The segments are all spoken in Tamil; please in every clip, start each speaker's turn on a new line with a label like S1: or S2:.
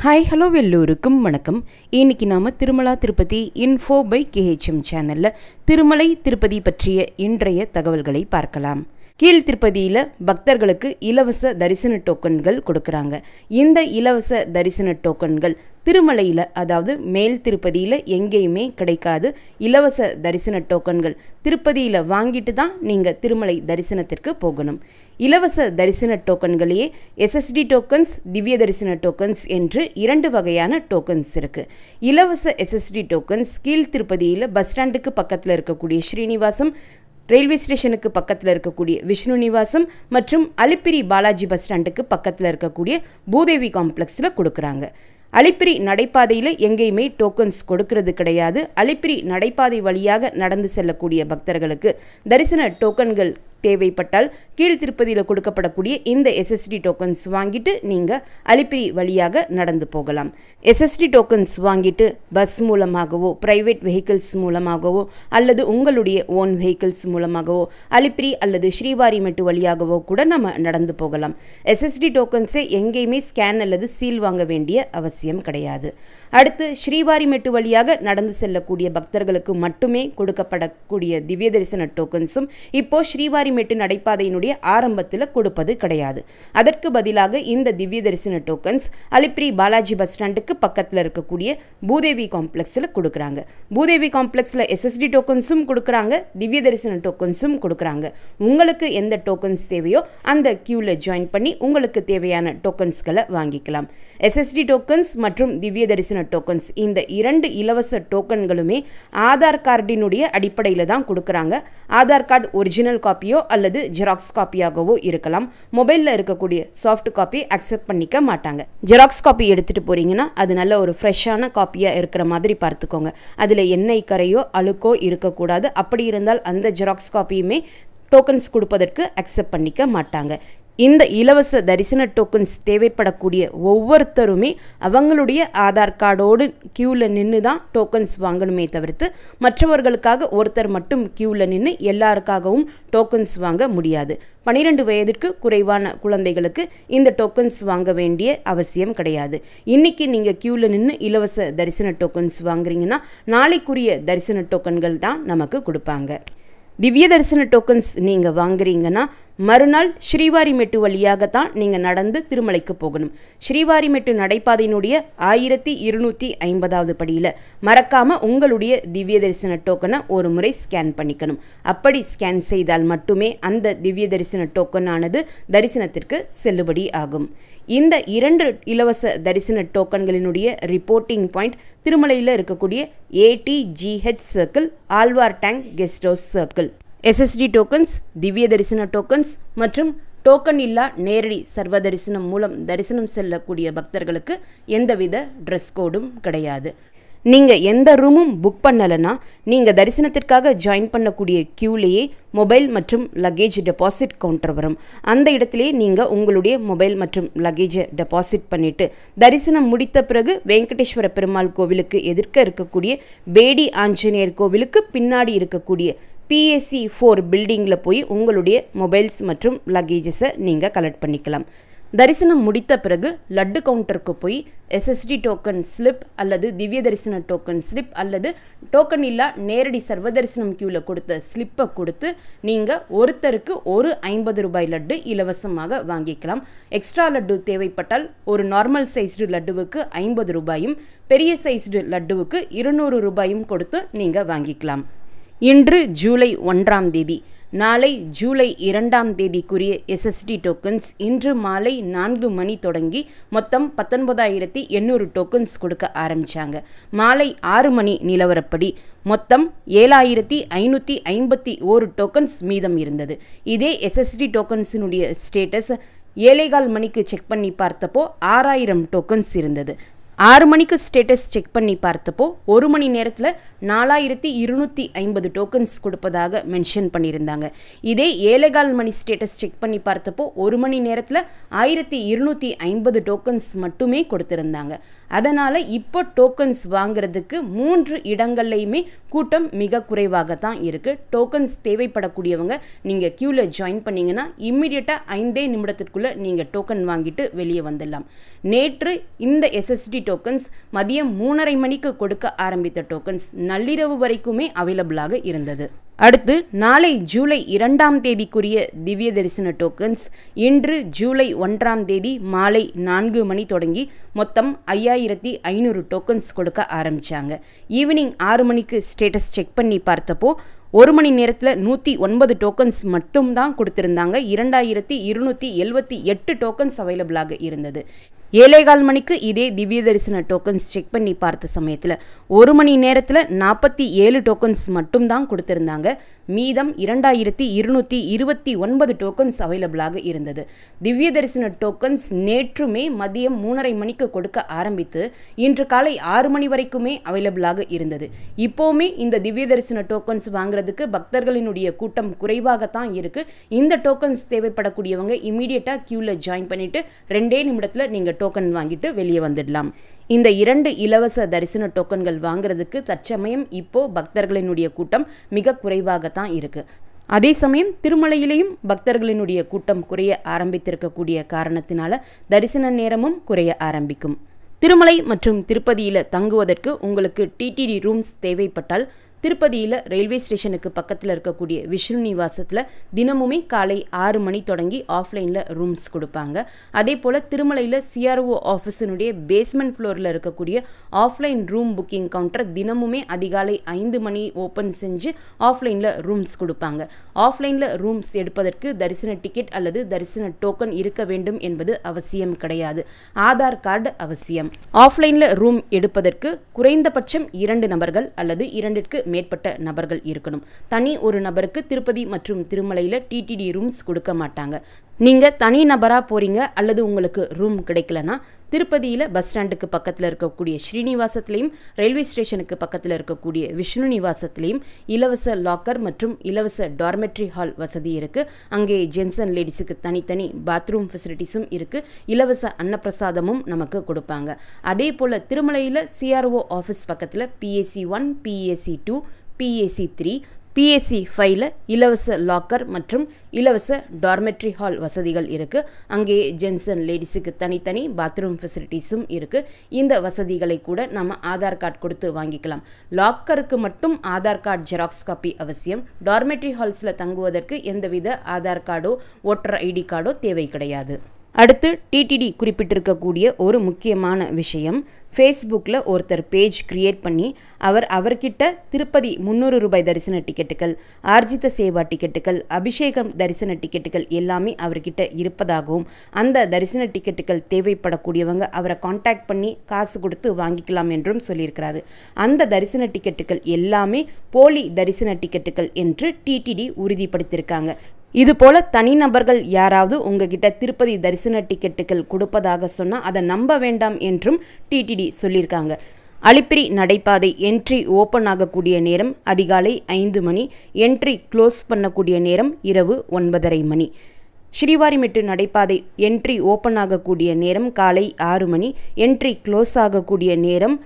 S1: ஹாய் ஹலோ எல்லோருக்கும் வணக்கம். இன்னைக்கு நாம Tirumala Tirupati info by KHM சேனல்ல திருமலை திருப்பதி பற்றிய இன்றைய தகவல்களை பார்க்கலாம். கீழ் திருப்பதியில் பக்தர்களுக்கு இலவச தரிசன டோக்கன்கள் கொடுக்குறாங்க. இந்த இலவச தரிசன டோக்கன்கள் திருமலையில், அதாவது மேல் திருப்பதியில் எங்கேயுமே கிடைக்காது. இலவச தரிசன டோக்கன்கள் திருப்பதியில் வாங்கிட்டு தான் நீங்கள் திருமலை தரிசனத்திற்கு போகணும். இலவச தரிசன டோக்கன்களையே SSD டோக்கன்ஸ், திவ்ய தரிசன டோக்கன்ஸ் என்று 2 வகையான டோக்கன்ஸ் இருக்குது. இலவச SSD டோக்கன்ஸ் கீழ் திருப்பதியில் பஸ் ஸ்டாண்டுக்கு பக்கத்தில் இருக்கக்கூடிய ஸ்ரீனிவாசம், ரயில்வே ஸ்டேஷனுக்கு பக்கத்தில் இருக்கக்கூடிய விஷ்ணு நிவாசம் மற்றும் அலிப்பிரி பாலாஜி பஸ் ஸ்டாண்டுக்கு பக்கத்தில் இருக்கக்கூடிய பூதேவி காம்ப்ளெக்ஸில் கொடுக்குறாங்க. அலிப்பிரி நடைபாதையில் எங்கேயுமே டோக்கன்ஸ் கொடுக்கறது கிடையாது. அலிப்பிரி நடைபாதை வழியாக நடந்து செல்லக்கூடிய பக்தர்களுக்கு தரிசன டோக்கன்கள் தேவைப்பட்டால் கீழ் திருப்பதியில் கொடுக்கப்படக்கூடிய இந்த SSD டோக்கன்ஸ் வாங்கிட்டு நீங்கள் அலிப்பிரி வழியாக நடந்து போகலாம். SSD டோக்கன்ஸ் வாங்கிட்டு பஸ் மூலமாகவோ, பிரைவேட் வெஹிக்கிள்ஸ் மூலமாகவோ அல்லது உங்களுடைய ஓன் வெஹிக்கிள்ஸ் மூலமாகவோ அலிப்பிரி அல்லது ஸ்ரீவாரிமெட்டு வழியாகவோ கூட நம்ம நடந்து போகலாம். SSD டோக்கன்ஸை எங்கேயுமே ஸ்கேன் அல்லது சீல் வாங்க வேண்டிய அவசியம் கிடையாது. அடுத்து ஸ்ரீவாரிமெட்டு வழியாக நடந்து செல்லக்கூடிய பக்தர்களுக்கு மட்டுமே கொடுக்கப்படக்கூடிய திவ்ய தரிசன டோக்கன்ஸும் இப்போ ஸ்ரீவாரிமெட்டு நடைபாதையினுடைய ஆரம்பத்தில் கொடுப்பது கிடையாது. அதற்கு பதிலாக இந்த திவ்ய தரிசன டோக்கன்ஸ் அலிப்பிரி பாலாஜி பஸ் ஸ்டாண்டுக்கு பக்கத்தில் இருக்கக்கூடிய பூதேவி காம்ப்ளெக்ஸில் கொடுக்குறாங்க. பூதேவி காம்ப்ளெக்ஸில் SSD டோக்கன்ஸும் கொடுக்குறாங்க, திவ்ய தரிசன டோக்கன்ஸும் கொடுக்குறாங்க. உங்களுக்கு எந்த டோக்கன்ஸ் தேவையோ அந்த கியூவில் ஜாயின் பண்ணி உங்களுக்கு தேவையான டோக்கன்ஸ்களை வாங்கிக்கலாம். SSD டோக்கன்ஸ் மற்றும் திவ்ய தரிசன டோக்கன்ஸ் இந்த 2 இலவச டோக்கன்களுமே ஆதார் கார்டினுடைய அடிப்படையில் தான் கொடுக்குறாங்க. ஆதார் கார்டு ஒரிஜினல் காப்பியோ அல்லது ஜெராக்ஸ் காப்பியாகவோ இருக்கலாம். மொபைலில் இருக்கக்கூடிய சாஃப்ட் காப்பி அக்செப்ட் பண்ணிக்க மாட்டாங்க. ஜெராக்ஸ் காப்பி எடுத்துகிட்டு போகிறீங்கன்னா அது நல்ல ஒரு ஃப்ரெஷ்ஷான காப்பியாக இருக்கிற மாதிரி பார்த்துக்கோங்க. அதில் எண்ணெய் கரையோ அழுக்கோ இருக்கக்கூடாது. அப்படி இருந்தால் அந்த ஜெராக்ஸ் காப்பியுமே டோக்கன்ஸ் கொடுப்பதற்கு அக்செப்ட் பண்ணிக்க மாட்டாங்க. இந்த இலவச தரிசன டோக்கன்ஸ் தேவைப்படக்கூடிய ஒவ்வொருத்தருமே அவங்களுடைய ஆதார் கார்டோடு கியூவில் நின்று தான் டோக்கன்ஸ் வாங்கணுமே தவிர்த்து மற்றவர்களுக்காக ஒருத்தர் மட்டும் கியூவில் நின்று எல்லாருக்காகவும் டோக்கன்ஸ் வாங்க முடியாது. 12 வயதிற்கு குறைவான குழந்தைகளுக்கு இந்த டோக்கன்ஸ் வாங்க வேண்டிய அவசியம் கிடையாது. இன்னைக்கு நீங்கள் கியூவில் நின்று இலவச தரிசன டோக்கன்ஸ் வாங்குறீங்கன்னா நாளைக்குரிய தரிசன டோக்கன்கள் தான் நமக்கு கொடுப்பாங்க. திவ்ய தரிசன டோக்கன்ஸ் நீங்கள் வாங்குறீங்கன்னா மறுநாள் ஸ்ரீவாரிமெட்டு வழியாகத்தான் நீங்கள் நடந்து திருமலைக்கு போகணும். ஸ்ரீவாரிமெட்டு நடைபாதையினுடைய 1250வது படியில் மறக்காமல் உங்களுடைய திவ்ய தரிசன டோக்கனை ஒரு முறை ஸ்கேன் பண்ணிக்கணும். அப்படி ஸ்கேன் செய்தால் மட்டுமே அந்த திவ்ய தரிசன டோக்கனானது தரிசனத்திற்கு செல்லுபடி ஆகும். இந்த 2 இலவச தரிசன டோக்கன்களினுடைய ரிப்போர்ட்டிங் பாயிண்ட் திருமலையில் இருக்கக்கூடிய ATGH circle, Alwar tank guest house circle. SSD tokens, திவ்ய தரிசன டோக்கன்ஸ் மற்றும் டோக்கன் இல்லா நேரடி சர்வ தரிசனம் மூலம் தரிசனம் செல்லக்கூடிய பக்தர்களுக்கு எந்தவித ட்ரெஸ் கோடும் கிடையாது. நீங்கள் எந்த ரூமும் புக் பண்ணலைன்னா நீங்கள் தரிசனத்திற்காக ஜாயின் பண்ணக்கூடிய கியூலேயே மொபைல் மற்றும் லக்கேஜ் டெபாசிட் கவுண்டர் வரும். அந்த இடத்திலே நீங்கள் உங்களுடைய மொபைல் மற்றும் லக்கேஜை டெபாசிட் பண்ணிவிட்டு தரிசனம் முடித்த பிறகு வெங்கடேஸ்வர பெருமாள் கோவிலுக்கு எதிர்க்க இருக்கக்கூடிய பேடி ஆஞ்சநேயர் கோவிலுக்கு பின்னாடி இருக்கக்கூடிய PAC 4 பில்டிங்கில் போய் உங்களுடைய மொபைல்ஸ் மற்றும் லக்கேஜஸை நீங்கள் கலெக்ட் பண்ணிக்கலாம். தரிசனம் முடித்த பிறகு லட்டு கவுண்டருக்கு போய் SSD டோக்கன் ஸ்லிப் அல்லது திவ்ய தரிசன டோக்கன் ஸ்லிப் அல்லது டோக்கன் இல்லா நேரடி சர்வ தரிசனம் கியூவில் கொடுத்த ஸ்லிப்பை கொடுத்து நீங்கள் ஒருத்தருக்கு ஒரு 50 ரூபாய் லட்டு இலவசமாக வாங்கிக்கலாம். எக்ஸ்ட்ரா லட்டு தேவைப்பட்டால் ஒரு நார்மல் சைஸ்டு லட்டுவுக்கு 50 ரூபாயும், பெரிய சைஸ்டு லட்டுவுக்கு 200 ரூபாயும் கொடுத்து நீங்கள் வாங்கிக்கலாம். இன்று ஜூலை 1ஆம் தேதி, நாளை ஜூலை 2ஆம் தேதிக்குரிய SSD டோக்கன்ஸ் இன்று மாலை 4 மணி தொடங்கி மொத்தம் 19,800 டோக்கன்ஸ் கொடுக்க ஆரம்பித்தாங்க. மாலை 6 மணி நிலவரப்படி மொத்தம் 7,551 டோக்கன்ஸ் மீதம் இருந்தது. இதே SSD டோக்கன்ஸினுடைய ஸ்டேட்டஸ் 7:15 மணிக்கு செக் பண்ணி பார்த்தப்போ 6,000 டோக்கன்ஸ் இருந்தது. 6 மணிக்கு ஸ்டேட்டஸ் செக் பண்ணி பார்த்தப்போ 1 மணி நேரத்தில் 4250 டோக்கன்ஸ் கொடுப்பதாக மென்ஷன் பண்ணியிருந்தாங்க. இதே 7:15 மணி ஸ்டேட்டஸ் செக் பண்ணி பார்த்தப்போ 1 மணி நேரத்தில் 1250 டோக்கன்ஸ் மட்டுமே கொடுத்திருந்தாங்க. அதனால் இப்போ டோக்கன்ஸ் வாங்குறதுக்கு 3 இடங்கள்லையுமே கூட்டம் மிக குறைவாக தான் இருக்குது. டோக்கன்ஸ் தேவைப்படக்கூடியவங்க நீங்கள் க்யூவில் ஜாயின் பண்ணிங்கன்னா இம்மிடியட்டாக 5 நிமிடத்திற்குள்ளே நீங்கள் டோக்கன் வாங்கிட்டு வெளியே வந்துடலாம். நேற்று இந்த SSD டோக்கன்ஸ் மதியம் 3:30 மணிக்கு கொடுக்க ஆரம்பித்த டோக்கன்ஸ் நள்ளிரவு வரைக்குமே அவைலபிளாக இருந்தது. அடுத்து நாளை ஜூலை 2ஆம் தேதிக்குரிய திவ்ய தரிசன டோக்கன்ஸ் இன்று ஜூலை 1ஆம் தேதி மாலை 4 மணி தொடங்கி மொத்தம் 5500 டோக்கன்ஸ் கொடுக்க ஆரம்பித்தாங்க. ஈவினிங் 6 மணிக்கு ஸ்டேட்டஸ் செக் பண்ணி பார்த்தப்போ 1 மணி நேரத்தில் 109 டோக்கன்ஸ் மட்டும்தான் கொடுத்துருந்தாங்க. 2278 டோக்கன்ஸ் அவைலபிளாக இருந்தது. 7:15 மணிக்கு இதே திவ்ய தரிசன டோக்கன்ஸ் செக் பண்ணி பார்த்த சமயத்தில் 1 மணி நேரத்தில் 47 டோக்கன்ஸ் மட்டும்தான் கொடுத்துருந்தாங்க. மீதம் 2229 டோக்கன்ஸ் அவைலபிளாக இருந்தது. திவ்ய தரிசன டோக்கன்ஸ் நேற்றுமே மதியம் 3:30 மணிக்கு கொடுக்க ஆரம்பித்து இன்று காலை 6 மணி வரைக்குமே அவைலபிளாக இருந்தது. இப்போவுமே இந்த திவ்ய தரிசன டோக்கன்ஸ் வாங்குறதுக்கு பக்தர்களினுடைய கூட்டம் குறைவாகத்தான் இருக்குது. இந்த டோக்கன்ஸ் தேவைப்படக்கூடியவங்க இமீடியட்டாக க்யூவில் ஜாயின் பண்ணிவிட்டு 2 நிமிடத்தில் நீங்கள் டோக்கன் வாங்கிட்டு வெளியே வந்துடலாம். இந்த 2 இலவச தரிசன டோக்கன்கள் வாங்குறதுக்கு தற்சமயம் இப்போ பக்தர்களினுடைய கூட்டம் மிக குறைவாகத்தான் இருக்கு. அதே சமயம் திருமலையிலையும் பக்தர்களினுடைய கூட்டம் குறைய ஆரம்பித்திருக்கக்கூடிய காரணத்தினால தரிசன நேரமும் குறைய ஆரம்பிக்கும். திருமலை மற்றும் திருப்பதியில் தங்குவதற்கு உங்களுக்கு டிடிடி ரூம்ஸ் தேவைப்பட்டால் திருப்பதியில் ரயில்வே ஸ்டேஷனுக்கு பக்கத்தில் இருக்கக்கூடிய விஷ்ணு நிவாசத்தில் தினமுமே காலை 6 மணி தொடங்கி ஆஃப்லைனில் ரூம்ஸ் கொடுப்பாங்க. அதே போல் திருமலையில் CRO ஆஃபீஸினுடைய பேஸ்மெண்ட் ஃப்ளோரில் இருக்கக்கூடிய ஆஃப்லைன் ரூம் புக்கிங் கவுண்டர் தினமுமே அதிகாலை 5 மணி ஓப்பன் செஞ்சு ஆஃப்லைனில் ரூம்ஸ் கொடுப்பாங்க. ஆஃப்லைனில் ரூம்ஸ் எடுப்பதற்கு தரிசன டிக்கெட் அல்லது தரிசன டோக்கன் இருக்க வேண்டும் என்பது அவசியம் கிடையாது. ஆதார் கார்டு அவசியம். ஆஃப்லைனில் ரூம் எடுப்பதற்கு குறைந்தபட்சம் 2 நபர்கள் அல்லது 2ற்கு மேற்பட்ட நபர்கள் இருக்கணும். தனி ஒரு நபருக்கு திருப்பதி மற்றும் திருமலையில் டிடிடி ரூம்ஸ் கொடுக்க மாட்டாங்க. நீங்கள் தனி நபராக போகிறீங்க அல்லது உங்களுக்கு ரூம் கிடைக்கலனா திருப்பதியில் பஸ் ஸ்டாண்டுக்கு பக்கத்தில் இருக்கக்கூடிய ஸ்ரீனிவாசத்துலேயும் ரயில்வே ஸ்டேஷனுக்கு பக்கத்தில் இருக்கக்கூடிய விஷ்ணு நிவாசத்துலேயும் இலவச லாக்கர் மற்றும் இலவச டார்மெட்ரி ஹால் வசதி இருக்குது. அங்கே ஜென்ஸ் அண்ட் லேடிஸுக்கு தனித்தனி பாத்ரூம் ஃபெசிலிட்டிஸும் இருக்குது. இலவச அன்னப்பிரசாதமும் நமக்கு கொடுப்பாங்க. அதே போல் திருமலையில் CRO ஆஃபீஸ் பக்கத்தில் PAC 1, PAC 2, PAC 3, PAC 5ல் இலவச லாக்கர் மற்றும் இலவச டார்மெட்ரி ஹால் வசதிகள் இருக்குது. அங்கே ஜென்ஸ் அண்ட் லேடிஸுக்கு தனித்தனி பாத்ரூம் ஃபெசிலிட்டிஸும் இருக்குது. இந்த வசதிகளை கூட நம்ம ஆதார் கார்டு கொடுத்து வாங்கிக்கலாம். லாக்கருக்கு மட்டும் ஆதார் கார்டு ஜெராக்ஸ் காப்பி அவசியம். டார்மெட்ரி ஹால்ஸில் தங்குவதற்கு எந்தவித ஆதார் கார்டோ ஓட்டர் ID கார்டோ தேவை கிடையாது. அடுத்து டிடிடி குறிப்பிட்டிருக்கக்கூடிய ஒரு முக்கியமான விஷயம், ஃபேஸ்புக்கில் ஒருத்தர் பேஜ் கிரியேட் பண்ணி அவர்கிட்ட திருப்பதி 300 ரூபாய் தரிசன டிக்கெட்டுகள், ஆர்ஜித சேவா டிக்கெட்டுகள், அபிஷேகம் தரிசன டிக்கெட்டுகள் எல்லாமே அவர்கிட்ட இருப்பதாகவும் அந்த தரிசன டிக்கெட்டுகள் தேவைப்படக்கூடியவங்க அவரை காண்டாக்ட் பண்ணி காசு கொடுத்து வாங்கிக்கலாம் என்றும் சொல்லியிருக்கிறாரு. அந்த தரிசன டிக்கெட்டுகள் எல்லாமே போலி தரிசன டிக்கெட்டுகள் என்று டிடிடி உறுதிப்படுத்தியிருக்காங்க. இதுபோல் தனிநபர்கள் யாராவது உங்ககிட்ட திருப்பதி தரிசன டிக்கெட்டுகள் கொடுப்பதாக சொன்னால் அதை நம்ப வேண்டாம் என்றும் டிடிடி சொல்லியிருக்காங்க. அலிப்பிரி நடைபாதை என்ட்ரி ஓப்பன் ஆகக்கூடிய நேரம் அதிகாலை 5 மணி, என்ட்ரி க்ளோஸ் பண்ணக்கூடிய நேரம் இரவு 9:30 மணி. ஸ்ரீவாரிமெட்டு நடைபாதை என்ட்ரி ஓப்பன் ஆகக்கூடிய நேரம் காலை 6 மணி, என்ட்ரி க்ளோஸ் ஆகக்கூடிய நேரம்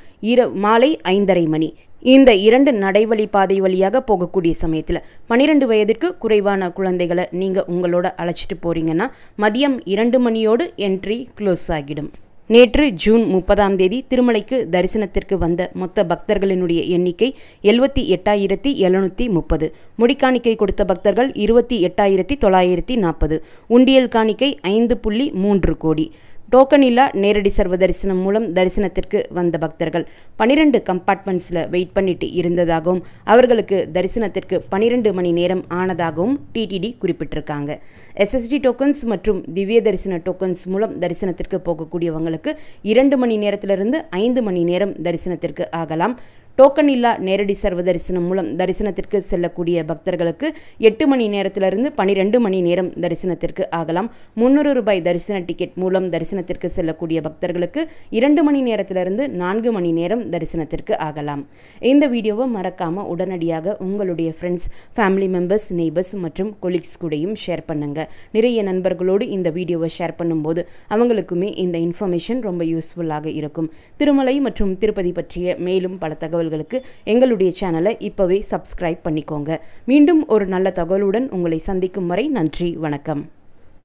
S1: மாலை 5:30 மணி. இந்த 2 நடைவழி பாதை வழியாக போகக்கூடிய சமயத்தில் 12 வயதிற்கு குறைவான குழந்தைகளை நீங்கள் உங்களோட அழைச்சிட்டு போகிறீங்கன்னா மதியம் 2 மணியோடு என்ட்ரி க்ளோஸ் ஆகிடும். நேற்று ஜூன் 30ஆம் தேதி திருமலைக்கு தரிசனத்திற்கு வந்த மொத்த பக்தர்களினுடைய எண்ணிக்கை 78,730. முடிக்காணிக்கை கொடுத்த பக்தர்கள் 28,940. உண்டியல் காணிக்கை 5.3 கோடி. டோக்கன் இல்லா நேரடி சர்வ தரிசனம் மூலம் தரிசனத்திற்கு வந்த பக்தர்கள் 12 கம்பார்ட்மெண்ட்ஸில் வெயிட் பண்ணிட்டு இருந்ததாகவும் அவர்களுக்கு தரிசனத்திற்கு 12 மணி நேரம் ஆனதாகவும் டிடிடி குறிப்பிட்டிருக்காங்க. SSD டோக்கன்ஸ் மற்றும் திவ்ய தரிசன டோக்கன்ஸ் மூலம் தரிசனத்திற்கு போகக்கூடியவங்களுக்கு 2 மணி நேரத்திலிருந்து 5 மணி நேரம் தரிசனத்திற்கு ஆகலாம். டோக்கன் இல்லா நேரடி சர்வ தரிசனம் மூலம் தரிசனத்திற்கு செல்லக்கூடிய பக்தர்களுக்கு 8 மணி நேரத்திலிருந்து 12 மணி நேரம் தரிசனத்திற்கு ஆகலாம். 300 ரூபாய் தரிசன டிக்கெட் மூலம் தரிசனத்திற்கு செல்லக்கூடிய பக்தர்களுக்கு 2 மணி நேரத்திலிருந்து 4 மணி நேரம் தரிசனத்திற்கு ஆகலாம். இந்த வீடியோவை மறக்காம உடனடியாக உங்களுடைய ஃப்ரெண்ட்ஸ், ஃபேமிலி மெம்பர்ஸ், நெய்பர்ஸ் மற்றும் கொலீக்ஸ் கூடயும் ஷேர் பண்ணுங்க. நிறைய நண்பர்களோடு இந்த வீடியோவை ஷேர் பண்ணும்போது அவங்களுக்குமே இந்த இன்ஃபர்மேஷன் ரொம்ப யூஸ்ஃபுல்லாக இருக்கும். திருமலை மற்றும் திருப்பதி பற்றிய மேலும் பல தகவல்களுக்கு எங்களுடைய சேனலை இப்பவே சப்ஸ்கிரைப் பண்ணிக்கோங்க. மீண்டும் ஒரு நல்ல தகவலுடன் உங்களை சந்திக்கும் வரை நன்றி, வணக்கம்.